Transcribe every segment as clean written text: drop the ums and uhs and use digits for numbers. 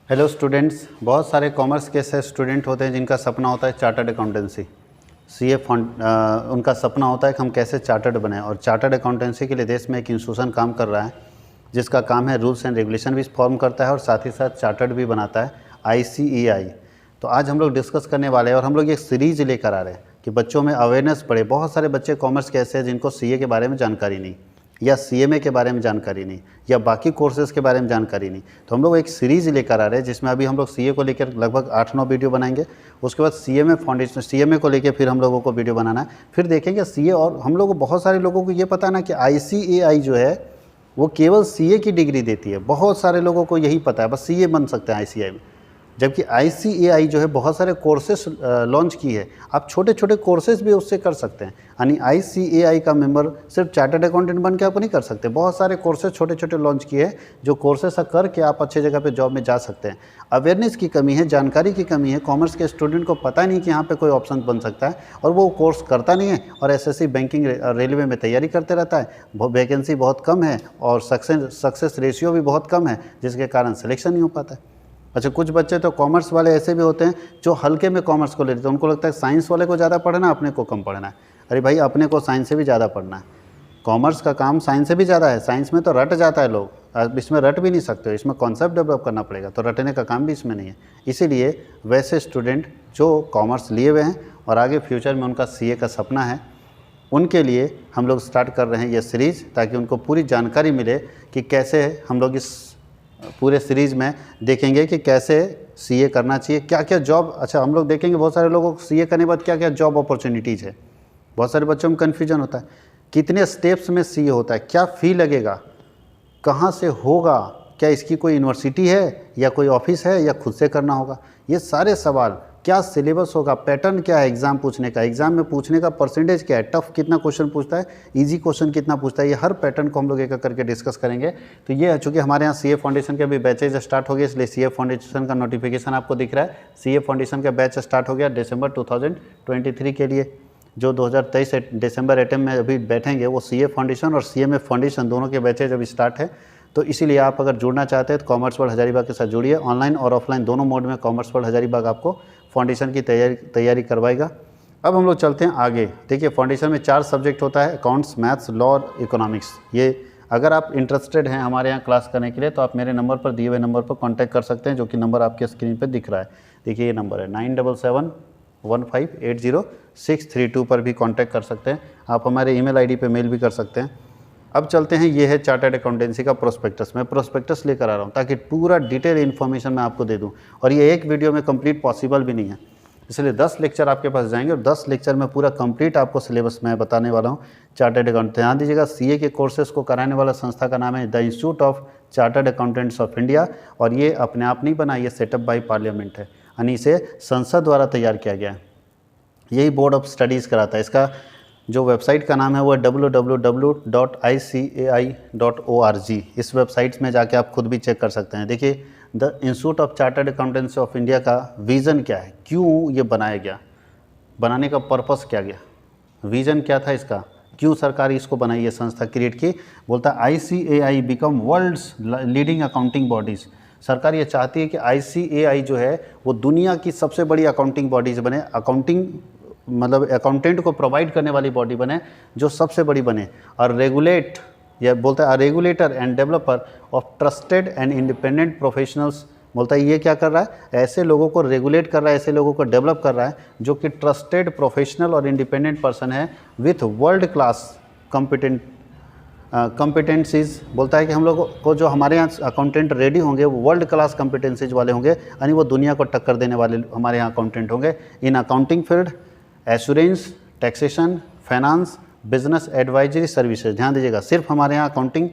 Hello students, बहुत सारे commerce के ऐसे स्टूडेंट होते हैं जिनका सपना होता है चार्टर्ड अकाउंटेंसी। सीए फंड उनका सपना होता है कि हम कैसे चार्टर्ड बने, और चार्टर्ड अकाउंटेंसी के लिए देश में एक इंस्टीट्यूशन काम कर रहा है जिसका काम है रूल्स एंड रेगुलेशन भी फॉर्म करता है और साथ ही साथ चार्टर्ड भी बनाता है, ICAI। तो आज हम लोग डिस्कस करने वाले हैं और हम लोग एक सीरीज लेकर आ रहे हैं कि बच्चों में अवेयरनेस बढ़े। बहुत सारे बच्चे कॉमर्स के ऐसे हैं जिनको CA के बारे में जानकारी नहीं, या CMA के बारे में जानकारी नहीं, या बाकी कोर्सेज़ के बारे में जानकारी नहीं। तो हम लोग एक सीरीज़ लेकर आ रहे हैं जिसमें अभी हम लोग CA को लेकर लगभग 8-9 वीडियो बनाएंगे। उसके बाद CMA फाउंडेशन, CMA को लेकर फिर हम लोगों को वीडियो बनाना है, फिर देखेंगे CA। और हम लोग बहुत सारे लोगों को ये पता ना कि ICAI जो है वो केवल CA की डिग्री देती है। बहुत सारे लोगों को यही पता है बस CA बन सकते हैं ICAI में, जबकि ICAI जो है बहुत सारे कोर्सेस लॉन्च की है। आप छोटे छोटे कोर्सेज भी उससे कर सकते हैं। यानी ICAI का मेंबर सिर्फ चार्टर्ड अकाउंटेंट बन के आप नहीं कर सकते, बहुत सारे कोर्सेज छोटे छोटे लॉन्च किए हैं जो कोर्सेस करके आप अच्छे जगह पे जॉब में जा सकते हैं। अवेयरनेस की कमी है, जानकारी की कमी है। कॉमर्स के स्टूडेंट को पता नहीं कि यहाँ पे कोई ऑप्शन बन सकता है और वो कोर्स करता नहीं है और SSC बैंकिंग रेलवे में तैयारी करते रहता है। वैकेंसी बहुत कम है और सक्सेस रेशियो भी बहुत कम है, जिसके कारण सिलेक्शन नहीं हो पाता है। अच्छा, कुछ बच्चे तो कॉमर्स वाले ऐसे भी होते हैं जो हल्के में कॉमर्स को ले लेते हैं। उनको लगता है साइंस वाले को ज़्यादा पढ़ना, अपने को कम पढ़ना है। अरे भाई, अपने को साइंस से भी ज़्यादा पढ़ना है। कॉमर्स का काम साइंस से भी ज़्यादा है। साइंस में तो रट जाता है लोग, अब इसमें रट भी नहीं सकते, इसमें कॉन्सेप्ट डेवलप करना पड़ेगा, तो रटने का काम भी इसमें नहीं है। इसीलिए वैसे स्टूडेंट जो कॉमर्स लिए हुए हैं और आगे फ्यूचर में उनका CA का सपना है, उनके लिए हम लोग स्टार्ट कर रहे हैं ये सीरीज़, ताकि उनको पूरी जानकारी मिले कि कैसे हम लोग इस पूरे सीरीज़ में देखेंगे कि कैसे CA करना चाहिए, क्या क्या जॉब। अच्छा, हम लोग देखेंगे बहुत सारे लोगों को CA करने के बाद क्या क्या जॉब अपॉर्चुनिटीज़ है। बहुत सारे बच्चों में कन्फ्यूजन होता है, कितने स्टेप्स में CA होता है, क्या फ़ी लगेगा, कहाँ से होगा, क्या इसकी कोई यूनिवर्सिटी है या कोई ऑफिस है या खुद से करना होगा। ये सारे सवाल, क्या सिलेबस होगा, पैटर्न क्या है एग्ज़ाम पूछने का, एग्ज़ाम में पूछने का परसेंटेज क्या है, टफ कितना क्वेश्चन पूछता है, इजी क्वेश्चन कितना पूछता है, ये हर पैटर्न को हम लोग एक एक करके डिस्कस करेंगे। तो ये चूँकि हमारे यहाँ CA फाउंडेशन के भी बैचेज स्टार्ट हो गए, इसलिए CA फाउंडेशन का नोटिफिकेशन आपको दिख रहा है। CA फाउंडेशन का बैच स्टार्ट हो गया दिसंबर 2023 के लिए। जो 2023 दिसंबर अटेम्प्ट में अभी बैठेंगे वो CA फाउंडेशन और CMA फाउंडेशन दोनों के बैचेज अभी स्टार्ट है। तो इसीलिए आप अगर जुड़ना चाहते हैं तो कॉमर्स वर्ल्ड हजारीबाग के साथ जुड़िए। ऑनलाइन और ऑफलाइन दोनों मोड में कॉमर्स वर्ल्ड हजारीबाग आपको फाउंडेशन की तैयारी करवाएगा। अब हम लोग चलते हैं आगे। देखिए, फाउंडेशन में 4 सब्जेक्ट होता है, अकाउंट्स, मैथ्स, लॉ और इकोनॉमिक्स। ये अगर आप इंटरेस्टेड हैं हमारे यहाँ क्लास करने के लिए तो आप मेरे नंबर पर, दिए हुए नंबर पर कॉन्टैक्ट कर सकते हैं, जो कि नंबर आपके स्क्रीन पर दिख रहा है। देखिए, ये नंबर है 9771580632 पर भी कांटेक्ट कर सकते हैं। आप हमारे ईमेल आईडी पे मेल भी कर सकते हैं। अब चलते हैं, ये है चार्टर्ड अकाउंटेंसी का प्रोस्पेक्टस। मैं प्रोस्पेक्टस लेकर आ रहा हूँ ताकि पूरा डिटेल इन्फॉर्मेशन मैं आपको दे दूँ, और ये एक वीडियो में कंप्लीट पॉसिबल भी नहीं है, इसलिए 10 लेक्चर आपके पास जाएंगे और 10 लेक्चर में पूरा कंप्लीट आपको सिलेबस मैं बताने वाला हूँ। चार्टर्ड अकाउंट, ध्यान दीजिएगा, CA के कोर्सेज को कराने वाला संस्था का नाम है the institute of chartered accountants of India, और ये अपने आप नहीं बना, ये सेटअप बाय पार्लियामेंट है, यानी इसे संसद द्वारा तैयार किया गया है। यही बोर्ड ऑफ स्टडीज़ कराता है। इसका जो वेबसाइट का नाम है वो है www.icai.org। इस वेबसाइट में जाके आप खुद भी चेक कर सकते हैं। देखिए, the institute of chartered accountancy of India का विज़न क्या है, क्यों ये बनाया गया, बनाने का पर्पस क्या गया, विज़न क्या था इसका, क्यों सरकार इसको बनाई, ये संस्था क्रिएट की। बोलता है ICAI become world's leading accounting bodies. सरकार ये चाहती है कि ICAI जो है वो दुनिया की सबसे बड़ी अकाउंटिंग बॉडीज़ बने, अकाउंटिंग मतलब अकाउंटेंट को प्रोवाइड करने वाली बॉडी बने जो सबसे बड़ी बने, और रेगुलेट, या बोलता है regulator end developer of trusted and independent professionals. बोलता है ये क्या कर रहा है, ऐसे लोगों को रेगुलेट कर रहा है, ऐसे लोगों को डेवलप कर रहा है जो कि ट्रस्टेड, प्रोफेशनल और इंडिपेंडेंट पर्सन है विथ वर्ल्ड क्लास कॉम्पिटेंसीज। बोलता है कि हम लोगों को जो हमारे यहाँ अकाउंटेंट रेडी होंगे वो वर्ल्ड क्लास कॉम्पिटेंसीज वाले होंगे, यानी वो दुनिया को टक्कर देने वाले हमारे यहाँ अकाउंटेंट होंगे। In accounting field, assurance, taxation, finance, business advisory services. ध्यान दीजिएगा, सिर्फ हमारे यहाँ अकाउंटिंग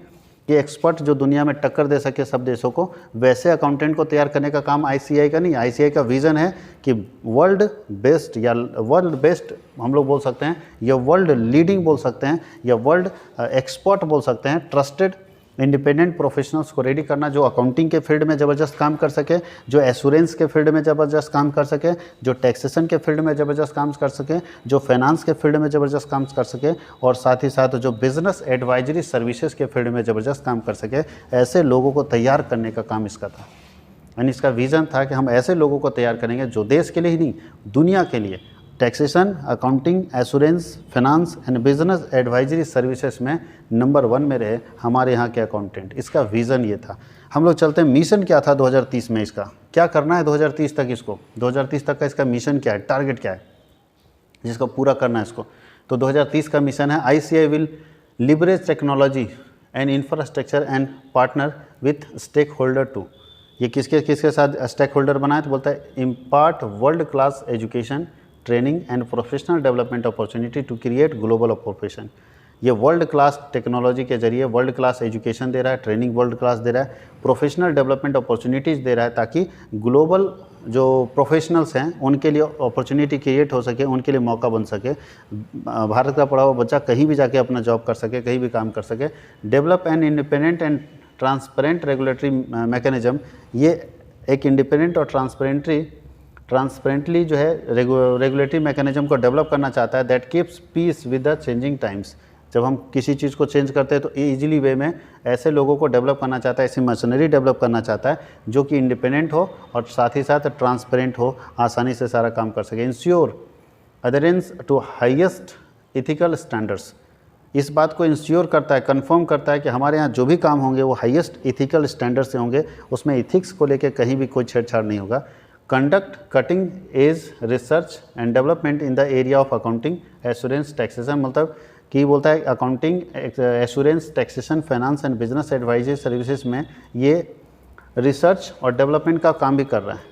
के एक्सपर्ट जो दुनिया में टक्कर दे सके सब देशों को, वैसे अकाउंटेंट को तैयार करने का काम ICAI का नहीं। ICAI का विज़न है कि वर्ल्ड बेस्ट, या वर्ल्ड बेस्ट हम लोग बोल सकते हैं, या वर्ल्ड लीडिंग बोल सकते हैं, या वर्ल्ड एक्सपर्ट बोल सकते हैं, ट्रस्टेड इंडिपेंडेंट प्रोफेशनल्स को रेडी करना जो अकाउंटिंग के फील्ड में ज़बरदस्त काम कर सके, जो एश्योरेंस के फील्ड में ज़बरदस्त काम कर सके, जो टैक्सेशन के फील्ड में ज़बरदस्त काम कर सके, जो फाइनेंस के फील्ड में ज़बरदस्त काम कर सके, और साथ ही साथ जो बिजनेस एडवाइजरी सर्विसेज के फील्ड में ज़बरदस्त काम कर सके। ऐसे लोगों को तैयार करने का काम इसका था। यानी इसका विज़न था कि हम ऐसे लोगों को तैयार करेंगे जो देश के लिए ही नहीं, दुनिया के लिए taxation, accounting, assurance, finance and business advisory services में नंबर 1 में रहे हमारे यहाँ के अकाउंटेंट। इसका विज़न ये था। हम लोग चलते हैं, मिशन क्या था 2030 में, इसका क्या करना है 2030 तक, इसको 2030 तक का इसका मिशन क्या है, टारगेट क्या है जिसको पूरा करना है इसको। तो 2030 का मिशन है ICAI will leverage technology and infrastructure and partner with stakeholder to. ये किसके किसके साथ स्टेक होल्डर बनाए, तो बोलता है impart world class education, training and professional development opportunity to create global profession. ये वर्ल्ड क्लास टेक्नोलॉजी के जरिए वर्ल्ड क्लास एजुकेशन दे रहा है, ट्रेनिंग वर्ल्ड क्लास दे रहा है, प्रोफेशनल डेवलपमेंट अपॉर्चुनिटीज़ दे रहा है, ताकि ग्लोबल जो प्रोफेशनल्स हैं उनके लिए अपॉर्चुनिटी क्रिएट हो सके, उनके लिए मौका बन सके, भारत का पढ़ा हुआ बच्चा कहीं भी जाके अपना जॉब कर सके, कहीं भी काम कर सके। Develop an independent and transparent regulatory mechanism, ये एक इंडिपेंडेंट और ट्रांसपेरेंटली जो है रेगुलेटरी मैकेनिज्म को डेवलप करना चाहता है, that keeps peace with the changing times. जब हम किसी चीज़ को चेंज करते हैं तो ईजिली वे में ऐसे लोगों को डेवलप करना चाहता है, ऐसी मशीनरी डेवलप करना चाहता है जो कि इंडिपेंडेंट हो और साथ ही साथ ट्रांसपेरेंट हो, आसानी से सारा काम कर सके। Ensure adherence to highest ethical standards, इस बात को इंश्योर करता है, कंफर्म करता है कि हमारे यहाँ जो भी काम होंगे वो हाईएस्ट इथिकल स्टैंडर्ड से होंगे, उसमें इथिक्स को लेकर कहीं भी कोई छेड़छाड़ नहीं होगा। Conduct cutting edge research and development in the area of accounting, assurance, taxation, मतलब कि बोलता है accounting, assurance, taxation, finance and business advisory services में ये रिसर्च और डेवलपमेंट का काम भी कर रहा है।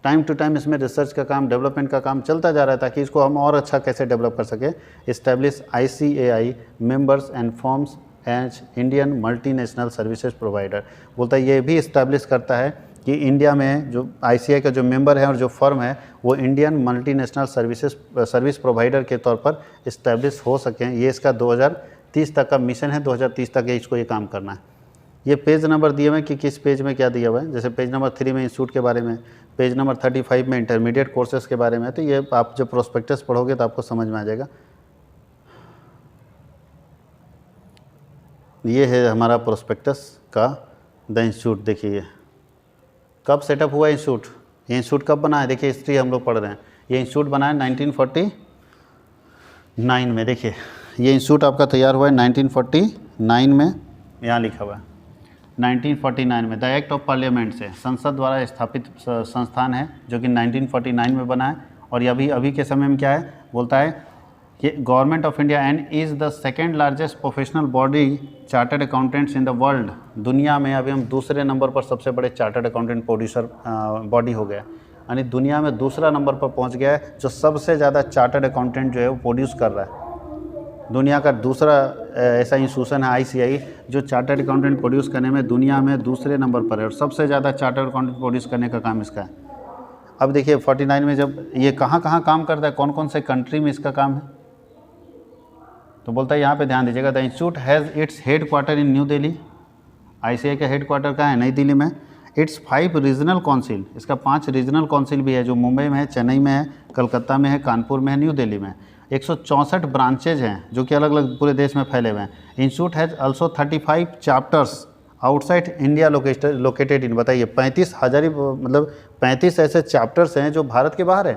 टाइम टू टाइम इसमें रिसर्च का काम, डेवलपमेंट का काम चलता जा रहा है ताकि इसको हम और अच्छा कैसे डेवलप कर सके। Establish ICAI members and firms as Indian multinational services provider, बोलता है ये भी इस्टेब्लिश करता है कि इंडिया में जो ICAI का जो मेंबर है और जो फर्म है वो इंडियन मल्टीनेशनल सर्विस प्रोवाइडर के तौर पर इस्टेब्लिश हो सकें। ये इसका 2030 तक का मिशन है, 2030 तक इसको ये काम करना है। ये पेज नंबर दिए हुए हैं कि किस पेज में क्या दिया हुआ है, जैसे पेज नंबर 3 में इंस्टीट्यूट के बारे में, पेज नंबर 35 में इंटरमीडिएट कोर्सेज के बारे में। तो ये आप जब प्रोस्पेक्टस पढ़ोगे तो आपको समझ में आ जाएगा। ये है हमारा प्रोस्पेक्टस का द इंस्टीट्यूट। देखिए कब सेटअप हुआ इंस्टीट्यूट, ये इंस्टीट्यूट कब बना है, देखिए हिस्ट्री हम लोग पढ़ रहे हैं। ये इंस्टीट्यूट बना है 1949 में। देखिए ये इंस्टीट्यूट आपका तैयार हुआ है 1949 में, यहाँ लिखा हुआ है 1949 में। द एक्ट ऑफ पार्लियामेंट से, संसद द्वारा स्थापित संस्थान है जो कि 1949 में बना है। और ये अभी के समय में क्या है, बोलता है कि government of India and is the second largest professional body chartered accountants in the world. दुनिया में अभी हम दूसरे नंबर पर सबसे बड़े चार्टर्ड अकाउंटेंट प्रोड्यूसर बॉडी हो गया, यानी दुनिया में दूसरा नंबर पर पहुंच गया है जो सबसे ज़्यादा चार्टर्ड अकाउंटेंट जो है वो प्रोड्यूस कर रहा है। दुनिया का दूसरा ऐसा इंस्टीट्यूशन है ICAI जो चार्टर्ड अकाउंटेंट प्रोड्यूस करने में दुनिया में दूसरे नंबर पर है और सबसे ज़्यादा चार्टर्ड अकाउंटेंट प्रोड्यूस करने का काम इसका है। अब देखिए 49 में जब ये कहाँ कहाँ काम करता है, कौन कौन से कंट्री में इसका काम है, तो बोलता है यहाँ पे ध्यान दीजिएगा। The institute has its head quarter in new Delhi. ICAI का हेड क्वार्टर कहाँ है, नई दिल्ली में। इट्स 5 रीजनल काउंसिल, इसका 5 रीजनल काउंसिल भी है जो मुंबई में है, चेन्नई में है, कलकत्ता में है, कानपुर में है, न्यू दिल्ली में। 164 ब्रांचेज हैं जो कि अलग अलग पूरे देश में फैले हुए हैं। Institute has also 35 chapters outside India located in. बताइए 35,000 मतलब 35 ऐसे चैप्टर्स हैं जो भारत के बाहर है।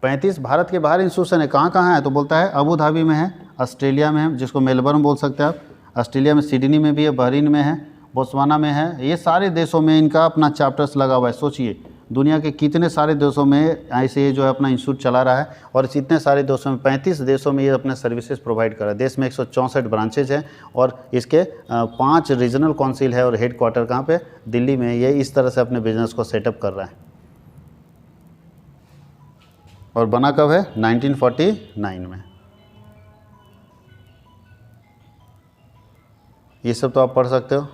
35 भारत के बाहर इंस्टीट्यूशन है। कहाँ कहाँ है, तो बोलता है अबू धाबी में है, ऑस्ट्रेलिया में है जिसको मेलबर्न बोल सकते हैं आप, ऑस्ट्रेलिया में सिडनी में भी है, बहरीन में है, बोत्सवाना में है। ये सारे देशों में इनका अपना चैप्टर्स लगा हुआ है। सोचिए दुनिया के कितने सारे देशों में ICAI जो है अपना इंस्टीट्यूट चला रहा है और इतने सारे देशों में 35 देशों में ये अपने सर्विसेज प्रोवाइड कर रहा है। देश में 164 ब्रांचेज हैं और इसके 5 रीजनल काउंसिल है और हेड क्वार्टर कहाँ पे, दिल्ली में। ये इस तरह से अपने बिजनेस को सेटअप कर रहा है। और बना कब है, 1949 में। ये सब तो आप पढ़ सकते हो।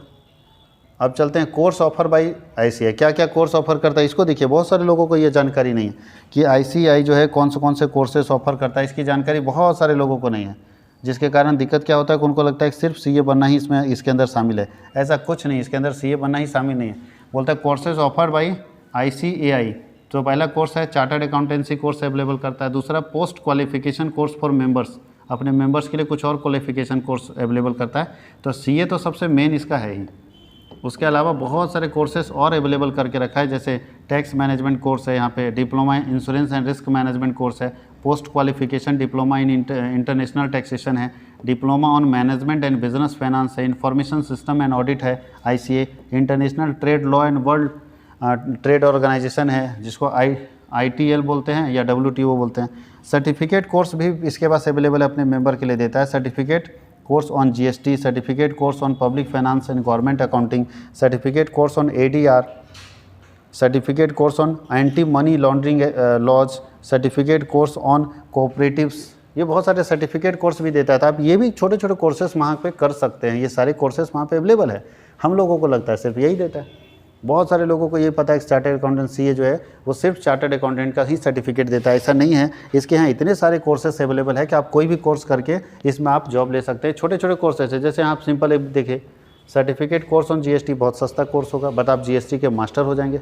अब चलते हैं कोर्स ऑफर बाय ICAI। क्या क्या कोर्स ऑफर करता है इसको देखिए। बहुत सारे लोगों को ये जानकारी नहीं है कि ICAI जो है कौन से कोर्सेस ऑफर करता है। इसकी जानकारी बहुत सारे लोगों को नहीं है, जिसके कारण दिक्कत क्या होता है कि उनको लगता है कि सिर्फ CA बनना ही इसमें इसके अंदर शामिल है। ऐसा कुछ नहीं, इसके अंदर CA बनना ही शामिल नहीं है। बोलता है कोर्सेज ऑफर बाय ICAI। तो पहला कोर्स है चार्टर्ड अकाउंटेंसी कोर्स अवेलेबल करता है। दूसरा post qualification course for members, अपने मेंबर्स के लिए कुछ और क्वालिफिकेशन कोर्स अवेलेबल करता है। तो CA तो सबसे मेन इसका है ही। उसके अलावा बहुत सारे कोर्सेज और अवेलेबल करके रखा है, जैसे टैक्स मैनेजमेंट कोर्स है, यहाँ पे diploma in insurance and risk management course है, post qualification diploma in international taxation है, diploma on management and business finance है, इंफॉर्मेशन सिस्टम एंड ऑडिट है ICA, international trade law and world trade organisation है जिसको ITL बोलते हैं या WTO बोलते हैं। सर्टिफिकेट कोर्स भी इसके पास अवेलेबल है, अपने मेंबर के लिए देता है। Certificate course on GST, certificate course on public finance and government accounting, certificate course on ADR, certificate course on anti money laundering laws, certificate course on cooperatives, ये बहुत सारे सर्टिफिकेट कोर्स भी देता है। तो आप ये भी छोटे छोटे कोर्सेस वहाँ पे कर सकते हैं, ये सारे कोर्सेस वहाँ पे अवेलेबल है। हम लोगों को लगता है सिर्फ यही देता है, बहुत सारे लोगों को ये पता है कि चार्टर्ड अकाउंटेंट CA जो है वो सिर्फ चार्टर्ड अकाउंटेंट का ही सर्टिफिकेट देता है, ऐसा नहीं है। इसके यहाँ इतने सारे कोर्सेस अवेलेबल है कि आप कोई भी कोर्स करके इसमें आप जॉब ले सकते हैं। छोटे छोटे कोर्सेस है, जैसे आप सिंपल एक देखिए, सर्टिफिकेट कोर्स ऑन GST बहुत सस्ता कोर्स होगा, बट आप GST के मास्टर हो जाएंगे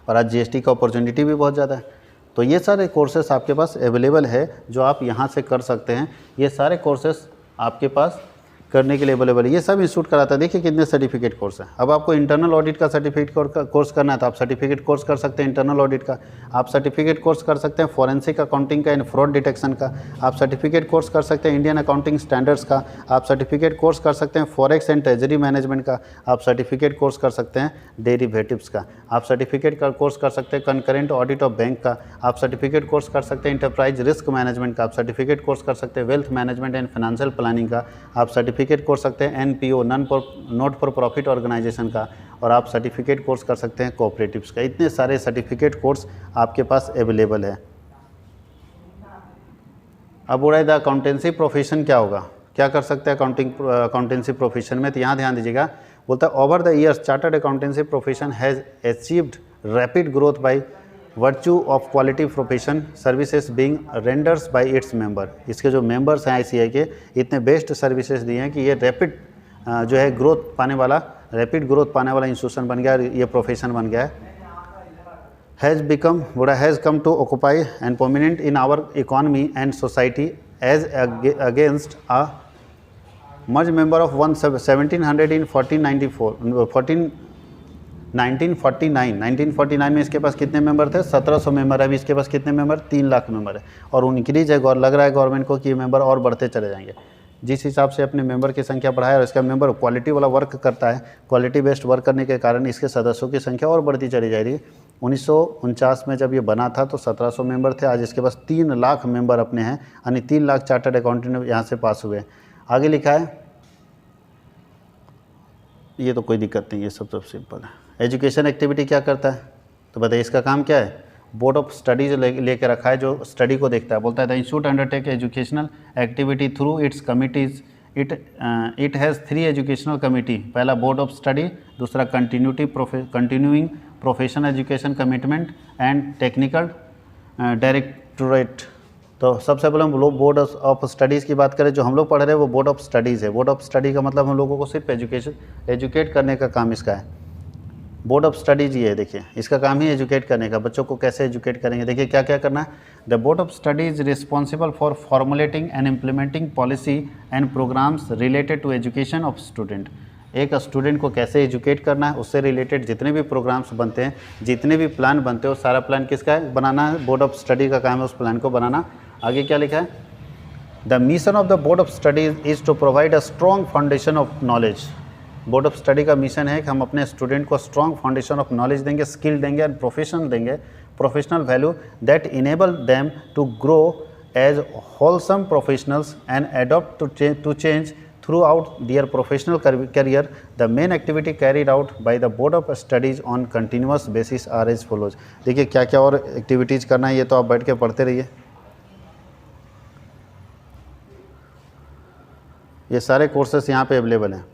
और आज GST का अपॉर्चुनिटी भी बहुत ज़्यादा है। तो ये सारे कोर्सेस आपके पास अवेलेबल है जो आप यहाँ से कर सकते हैं। ये सारे कोर्सेस आपके पास करने के लिए अवेलेबल है, ये सब इंस्टीट्यूट कराता है। देखिए कितने सर्टिफिकेट कोर्स है। अब आपको इंटरनल ऑडिट का सर्टिफिकेट कोर्स करना है तो आप सर्टिफिकेट कोर्स कर सकते हैं इंटरनल ऑडिट का। आप सर्टिफिकेट कोर्स कर सकते हैं फॉरेंसिक अकाउंटिंग का एंड फ्रॉड डिटेक्शन का। आप सर्टिफिकेट कोर्स कर सकते हैं इंडियन अकाउंटिंग स्टैंडर्ड्स का। आप सर्टिफिकेट कोर्स कर सकते हैं फॉरेक्स एंड ट्रेजरी मैनेजमेंट का। आप सर्टिफिकेट कोर्स कर सकते हैं डेरिवेटिव्स का। आप सर्टिफिकेट का कोर्स कर सकते हैं कंकरेंट ऑडिट ऑफ बैंक का। आप सर्टिफिकेट कोर्स कर सकते हैं इंटरप्राइज रिस्क मैनेजमेंट का। आप सर्टिफिकेट कोर्स कर सकते हैं wealth management and financial planning का। आप सर्टिफिकेट कोर्स सकते हैं NPO not for profit organisation का। और आप सर्टिफिकेट कोर्स कर सकते हैं कोऑपरेटिव्स का। इतने सारे सर्टिफिकेट कोर्स आपके पास अवेलेबल है। अब बोला द अकाउंटेंसी प्रोफेशन क्या होगा, क्या कर सकते हैं अकाउंटेंसी प्रोफेशन में, तो यहाँ ध्यान दीजिएगा। बोलता है over the years chartered accountancy profession has achieved rapid growth by virtue of quality profession services being renders bye its member. इसके जो मेंबर्स हैं ICA के इतने बेस्ट सर्विसेज दिए हैं कि ये रैपिड जो है ग्रोथ पाने वाला इंस्टीट्यूशन बन गया, ये प्रोफेशन बन गया है। Has come to occupy and prominent in our economy and society as against a merge member of 1700 in 1949 में इसके पास कितने मेंबर थे, 1700 मेंबर है। अभी इसके पास कितने मेंबर, 3 लाख मेंबर है। और इंक्रीज है, लग रहा है गवर्नमेंट को कि ये मेंबर और बढ़ते चले जाएंगे। जिस हिसाब से अपने मेंबर की संख्या बढ़ाए और इसका मेंबर क्वालिटी वाला वर्क करता है, क्वालिटी बेस्ड वर्क करने के कारण इसके सदस्यों की संख्या और बढ़ती चली जा रही है। 1949 में जब ये बना था तो 1700 मेंबर थे, आज इसके पास 3 लाख मेंबर अपने हैं, यानी 3 लाख चार्टर्ड अकाउंटेंट यहाँ से पास हुए। आगे लिखा है, ये तो कोई दिक्कत नहीं, ये सब सिंपल है। एजुकेशन एक्टिविटी क्या करता है, तो बताइए इसका काम क्या है। बोर्ड ऑफ स्टडीज लेके रखा है जो स्टडी को देखता है। बोलता है the institute undertake educational activity through it's committees. It has 3 educational committee. पहला बोर्ड ऑफ स्टडी, दूसरा continuing professional education commitment and technical directorate. तो सबसे पहले हम लोग बोर्ड ऑफ स्टडीज़ की बात करें, जो हम लोग पढ़ रहे हैं वो बोर्ड ऑफ स्टडीज़ है। बोर्ड ऑफ स्टडी का मतलब हम लोगों को सिर्फ एजुकेट करने का काम इसका है। बोर्ड ऑफ स्टडीज ये है, देखिए इसका काम ही एजुकेट करने का। बच्चों को कैसे एजुकेट करेंगे, देखिए क्या क्या करना है। The board of studies responsible for formulating and implementing policy and programmes related to education of student. एक स्टूडेंट को कैसे एजुकेट करना है, उससे रिलेटेड जितने भी प्रोग्राम्स बनते हैं, जितने भी प्लान बनते हैं, वो सारा प्लान किसका है, बनाना है। बोर्ड ऑफ स्टडी का काम है उस प्लान को बनाना। आगे क्या लिखा है, the mission of the board of studies is to provide a strong foundation of knowledge. Board of study का मिशन है कि हम अपने स्टूडेंट को स्ट्रॉन्ग फाउंडेशन ऑफ नॉलेज देंगे, स्किल देंगे and professional value that enable them to grow as wholesome professionals and adopt to change throughout their professional career. The main activity carried out by the board of studies on continuous basis are as follows. देखिए क्या क्या और activities करना है, ये तो आप बैठ के पढ़ते रहिए। ये सारे कोर्सेस यहाँ पे अवेलेबल हैं।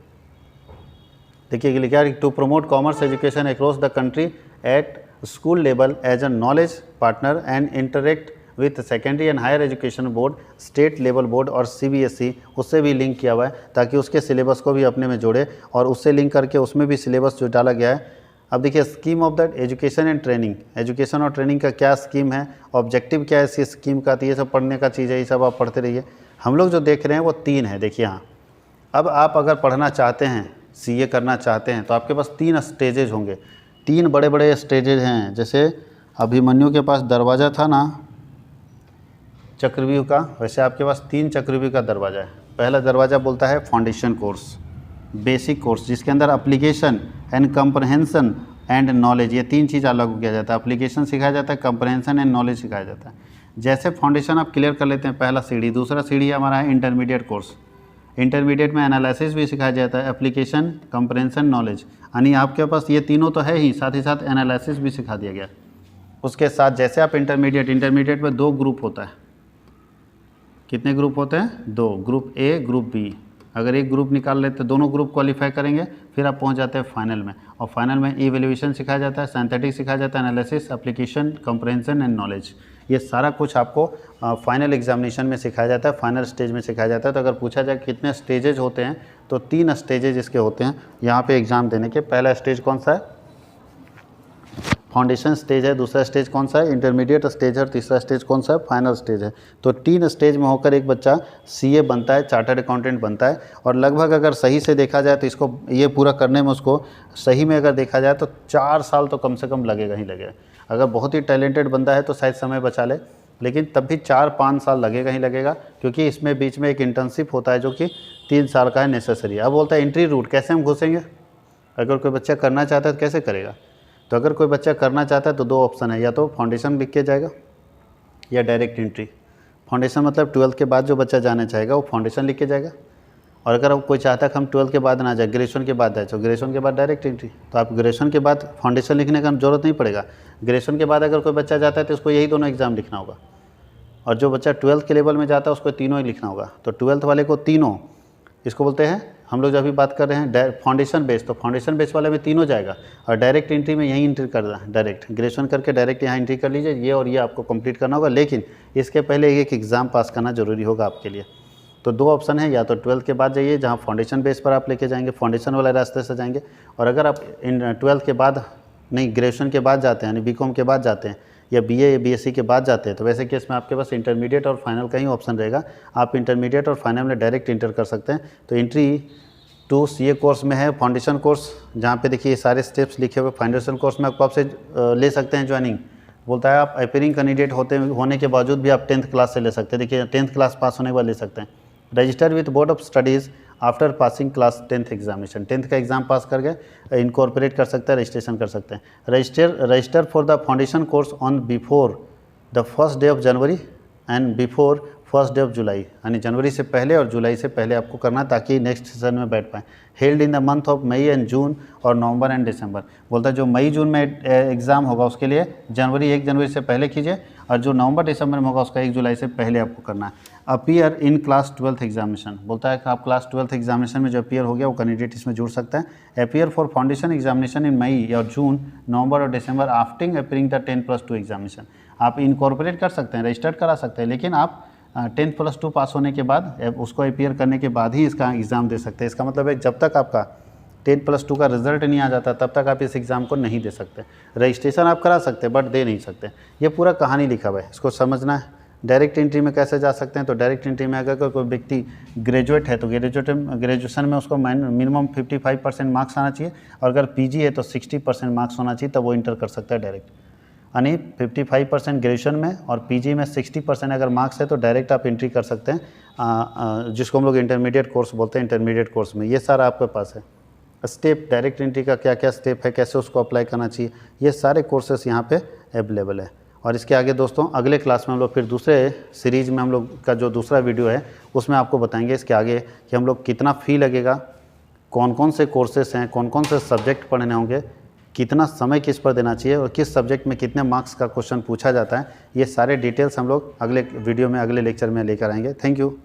देखिए लिखा है to promote commerce education across the country at school level as a knowledge partner and interact with secondary and higher education board, state level board और CBSE, उससे भी लिंक किया हुआ है ताकि उसके सिलेबस को भी अपने में जोड़े और उससे लिंक करके उसमें भी सिलेबस जो डाला गया है। अब देखिए scheme of that education and training, education और ट्रेनिंग का क्या स्कीम है, ऑब्जेक्टिव क्या है इस स्कीम का, तो ये सब पढ़ने का चीज़ है, ये सब आप पढ़ते रहिए। हम लोग जो देख रहे हैं वो 3 है। देखिए हाँ, अब आप अगर पढ़ना चाहते हैं सीए करना चाहते हैं तो आपके पास 3 स्टेजेज होंगे, 3 बड़े बड़े स्टेजेज हैं। जैसे अभिमन्यु के पास दरवाज़ा था ना चक्रव्यूह का, वैसे आपके पास 3 चक्रव्यूह का दरवाज़ा है। पहला दरवाज़ा बोलता है फाउंडेशन कोर्स, बेसिक कोर्स, जिसके अंदर application and comprehension and knowledge, ये 3 चीज़ अलग किया जाता है। एप्लीकेशन सिखाया जाता है, कंप्रहेंशन एंड नॉलेज सिखाया जाता है। जैसे फाउंडेशन आप क्लियर कर लेते हैं, पहला सीढ़ी। दूसरा सीढ़ी हमारा है इंटरमीडिएट कोर्स। इंटरमीडिएट में एनालिसिस भी सिखाया जाता है, एप्लीकेशन, कंप्रहेंशन, नॉलेज, यानी आपके पास ये तीनों तो है ही, साथ ही साथ एनालिसिस भी सिखा दिया गया। उसके साथ जैसे आप इंटरमीडिएट में 2 ग्रुप होता है। कितने ग्रुप होते हैं? 2, ग्रुप ए, ग्रुप बी। अगर एक ग्रुप निकाल लेते हैं, दोनों ग्रुप क्वालिफाई करेंगे, फिर आप पहुंच जाते हैं फाइनल में। और फाइनल में इवैल्यूएशन सिखाया जाता है, सिंथेटिक सिखाया जाता है, analysis, application, comprehension and knowledge. ये सारा कुछ आपको फाइनल एग्जामिनेशन में सिखाया जाता है, फाइनल स्टेज में सिखाया जाता है। तो अगर पूछा जाए कितने स्टेजेज होते हैं तो 3 स्टेजेज इसके होते हैं यहाँ पे एग्ज़ाम देने के। पहला स्टेज कौन सा है? फाउंडेशन स्टेज है। दूसरा स्टेज कौन सा है? इंटरमीडिएट स्टेज है। और तीसरा स्टेज कौन सा है? फाइनल स्टेज है। तो 3 स्टेज में होकर एक बच्चा सीए बनता है, चार्टर्ड अकाउंटेंट बनता है। और लगभग अगर सही से देखा जाए तो इसको ये पूरा करने में उसको सही में अगर देखा जाए तो 4 साल तो कम से कम लगेगा ही लगेगा। अगर बहुत ही टैलेंटेड बंदा है तो शायद समय बचा ले, लेकिन तब भी 4-5 साल लगेगा ही लगेगा, क्योंकि इसमें बीच में एक इंटर्नशिप होता है जो कि 3 साल का है, नेसेसरी। अब बोलता है एंट्री रूट, कैसे हम घुसेंगे? अगर कोई बच्चा करना चाहता है तो कैसे करेगा? तो अगर कोई बच्चा करना चाहता है तो 2 ऑप्शन है, या तो फाउंडेशन लिख के जाएगा या डायरेक्ट एंट्री। फाउंडेशन मतलब 12th के बाद जो बच्चा जाना चाहेगा वो फाउंडेशन लिख के जाएगा। और अगर अब कोई चाहता है कि हम 12th के बाद ना जाए, ग्रेजुएशन के बाद जाए, तो ग्रेजुएशन के बाद डायरेक्ट एंट्री। तो आप ग्रेजुएशन के बाद फाउंडेशन लिखने का जरूरत नहीं पड़ेगा। ग्रेजुएशन के बाद अगर कोई बच्चा जाता है तो उसको यही दोनों एग्जाम लिखना होगा। और जो बच्चा 12th के लेवल में जाता है उसको तीनों ही लिखना होगा। तो 12th वाले को तीनों, इसको बोलते हैं, हम लोग जो अभी बात कर रहे हैं फाउंडेशन बेस, तो फाउंडेशन बेस वाले में तीनों जाएगा। और डायरेक्ट एंट्री में यहीं एंट्री करना है, डायरेक्ट ग्रेजुएशन करके डायरेक्ट यहाँ एंट्री कर लीजिए। ये और ये आपको कंप्लीट करना होगा, लेकिन इसके पहले एक एग्ज़ाम पास करना जरूरी होगा आपके लिए। तो 2 ऑप्शन है, या तो 12th के बाद जाइए जहाँ फाउंडेशन बेस पर आप लेके जाएंगे, फाउंडेशन वाले रास्ते से जाएंगे। और अगर आप 12th के बाद नहीं, ग्रेजुएशन के बाद जाते हैं, यानी बीकॉम के बाद जाते हैं, या बीए या बीएससी के बाद जाते हैं, तो वैसे केस में आपके पास इंटरमीडिएट और फाइनल का ही ऑप्शन रहेगा। आप इंटरमीडिएट और फाइनल में डायरेक्ट इंटर कर सकते हैं। तो एंट्री 2 सीए कोर्स में है, फाउंडेशन कोर्स, जहाँ पे देखिए ये सारे स्टेप्स लिखे हुए। फाउंडेशन कोर्स में आपको आपसे ले सकते हैं ज्वाइनिंग, बोलता है आप अपीयरिंग कैंडिडेट होने के बावजूद भी आप 10th क्लास से ले सकते हैं। देखिए 10th क्लास पास होने के बाद ले सकते हैं। Register with board of studies after passing class 10th examination, 10th का एग्जाम पास करके इनकॉर्पोरेट कर सकते हैं, रजिस्ट्रेशन कर सकते हैं। Register for the foundation course on before the 1st day of January and before 1st day of July, यानी जनवरी से पहले और जुलाई से पहले आपको करना, ताकि नेक्स्ट सेशन में बैठ पाएँ। Held in the month of May and June और नवंबर एंड दिसंबर, बोलता है जो मई जून में एग्ज़ाम होगा उसके लिए 1 जनवरी से पहले कीजिए, और जो नवंबर दिसंबर में होगा उसका 1 जुलाई से पहले आपको करना है। Appear in class 12th examination, बोलता है कि आप क्लास 12th एग्जामिनेशन में जो अपीयर हो गया वो कैंडिडेट इसमें जुड़ सकता है। Appear for foundation examination in मई और जून, नवंबर और दिसंबर आफ्टर अपीयरिंग द 10+2 एग्जामिनेशन। आप इनकॉर्पोरेट कर सकते हैं, रजिस्टर्ड करा सकते हैं, लेकिन आप 10+2 पास होने के बाद, उसको अपीयर करने के बाद ही इसका एग्ज़ाम दे सकते हैं। इसका मतलब है जब तक आपका 10+2 का रिजल्ट नहीं आ जाता तब तक आप इस एग्ज़ाम को नहीं दे सकते। रजिस्ट्रेशन आप करा सकते हैं बट दे नहीं सकते। ये पूरा कहानी लिखा हुआ है, इसको समझना है। डायरेक्ट एंट्री में कैसे जा सकते हैं? तो डायरेक्ट एंट्री में अगर कोई व्यक्ति ग्रेजुएट है तो ग्रेजुएशन में उसको मिनिमम 55% मार्क्स आना चाहिए, और अगर पीजी है तो 60% मार्क्स होना चाहिए, तब वो इंटर कर सकता है डायरेक्ट। यानी 55% ग्रेजुएशन में और पीजी में 60% अगर मार्क्स है तो डायरेक्ट आप एंट्री कर सकते हैं, जिसको हम लोग इंटरमीडिएट कोर्स बोलते हैं। इंटरमीडिएट कोर्स में ये सारा आपके पास है स्टेप, डायरेक्ट एंट्री का क्या क्या स्टेप है, कैसे उसको अप्लाई करना चाहिए, ये सारे कोर्सेस यहाँ पे अवेलेबल है। और इसके आगे दोस्तों अगले क्लास में हम लोग फिर दूसरे सीरीज़ में हम लोग का जो दूसरा वीडियो है उसमें आपको बताएंगे इसके आगे कि हम लोग कितना फ़ी लगेगा, कौन कौन से कोर्सेस हैं, कौन कौन से सब्जेक्ट पढ़ने होंगे, कितना समय किस पर देना चाहिए और किस सब्जेक्ट में कितने मार्क्स का क्वेश्चन पूछा जाता है। ये सारे डिटेल्स हम लोग अगले वीडियो में, अगले लेक्चर में लेकर आएंगे। Thank you.